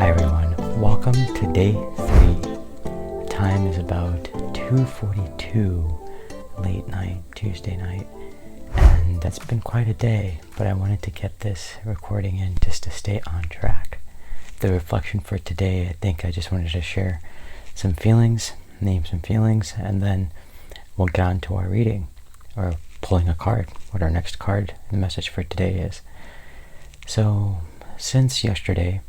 Hi everyone, welcome to day 3. The time is about 2:42 late night, Tuesday night, and that's been quite a day, but I wanted to get this recording in just to stay on track. The reflection for today, I think I just wanted to share some feelings, name some feelings, and then we'll get on to our reading, or pulling a card, what our next card, the message for today is. So, since yesterday,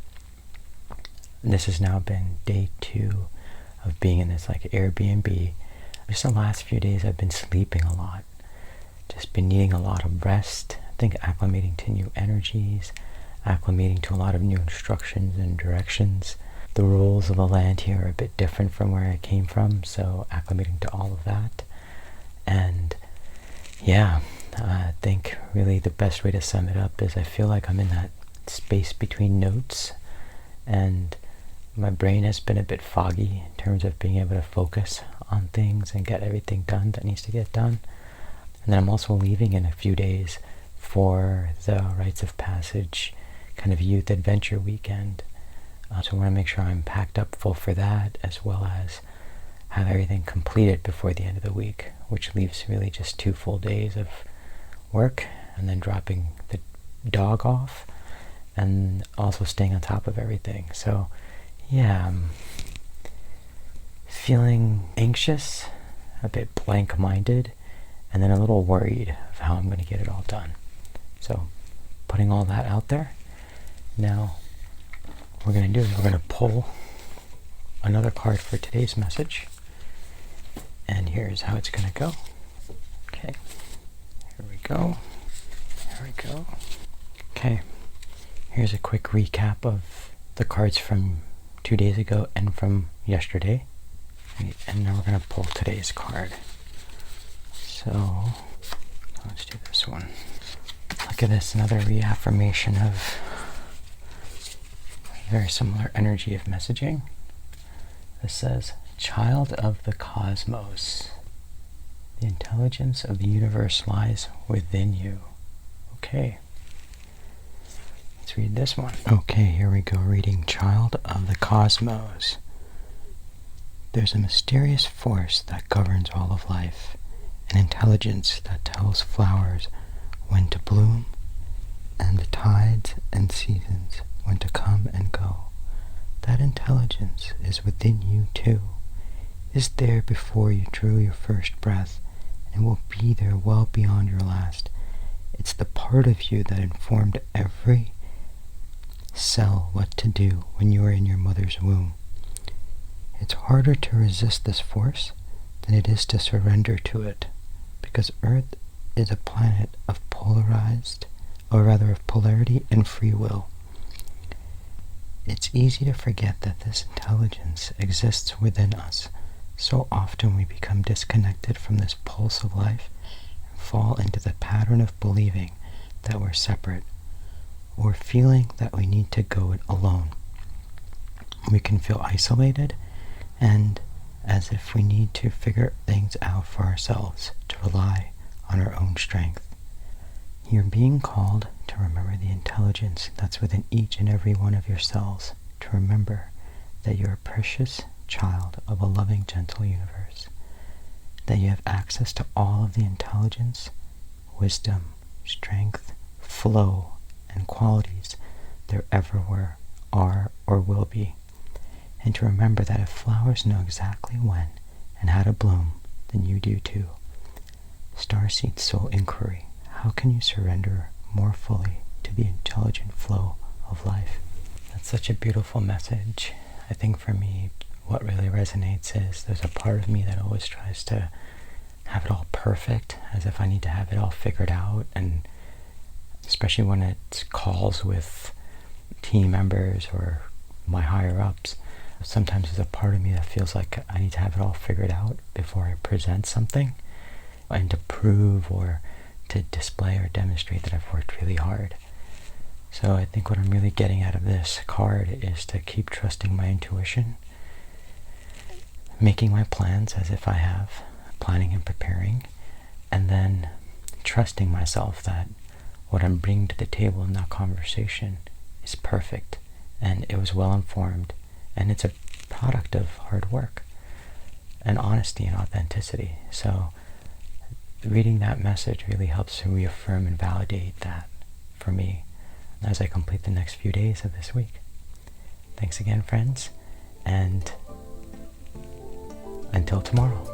this has now been day 2 of being in this Airbnb. Just the last few days I've been sleeping a lot. Just been needing a lot of rest. I think acclimating to new energies, acclimating to a lot of new instructions and directions. The rules of the land here are a bit different from where I came from, so acclimating to all of that. And yeah, I think really the best way to sum it up is I feel like I'm in that space between notes, and my brain has been a bit foggy in terms of being able to focus on things and get everything done that needs to get done. And then I'm also leaving in a few days for the rites of passage kind of youth adventure weekend. So I want to make sure I'm packed up full for that, as well as have everything completed before the end of the week, which leaves really just 2 full days of work, and then dropping the dog off and also staying on top of everything. So yeah, I'm feeling anxious, a bit blank-minded, and then a little worried of how I'm going to get it all done. So, putting all that out there, now what we're going to do is we're going to pull another card for today's message, and here's how it's going to go. Okay, here we go. There we go. Okay, here's a quick recap of the cards from 2 days ago and from yesterday, and now we're going to pull today's card. So let's do this one. Look at this, another reaffirmation of very similar energy of messaging. This says, child of the cosmos, the intelligence of the universe lies within you. Okay, let's read this one. Okay, here we go, reading Child of the Cosmos. There's a mysterious force that governs all of life, an intelligence that tells flowers when to bloom, and the tides and seasons when to come and go. That intelligence is within you too, is there before you drew your first breath, and will be there well beyond your last. It's the part of you that informed every cell what to do when you were in your mother's womb. It's harder to resist this force than it is to surrender to it, because Earth is a planet of of polarity and free will. It's easy to forget that this intelligence exists within us. So often we become disconnected from this pulse of life and fall into the pattern of believing that we're separate, or feeling that we need to go it alone. We can feel isolated and as if we need to figure things out for ourselves, to rely on our own strength. You're being called to remember the intelligence that's within each and every one of your cells, to remember that you're a precious child of a loving, gentle universe, that you have access to all of the intelligence, wisdom, strength, flow, and qualities there ever were, are, or will be. And to remember that if flowers know exactly when and how to bloom, then you do too. Starseed Soul Inquiry. How can you surrender more fully to the intelligent flow of life? That's such a beautiful message. I think for me, what really resonates is there's a part of me that always tries to have it all perfect, as if I need to have it all figured out, and especially when it calls with team members or my higher ups, sometimes there's a part of me that feels like I need to have it all figured out before I present something, and to prove or to display or demonstrate that I've worked really hard. So I think what I'm really getting out of this card is to keep trusting my intuition, making my plans as if I have, planning and preparing, and then trusting myself that what I'm bringing to the table in that conversation is perfect and it was well informed, and it's a product of hard work and honesty and authenticity. So reading that message really helps to reaffirm and validate that for me as I complete the next few days of this week. Thanks again, friends, and until tomorrow.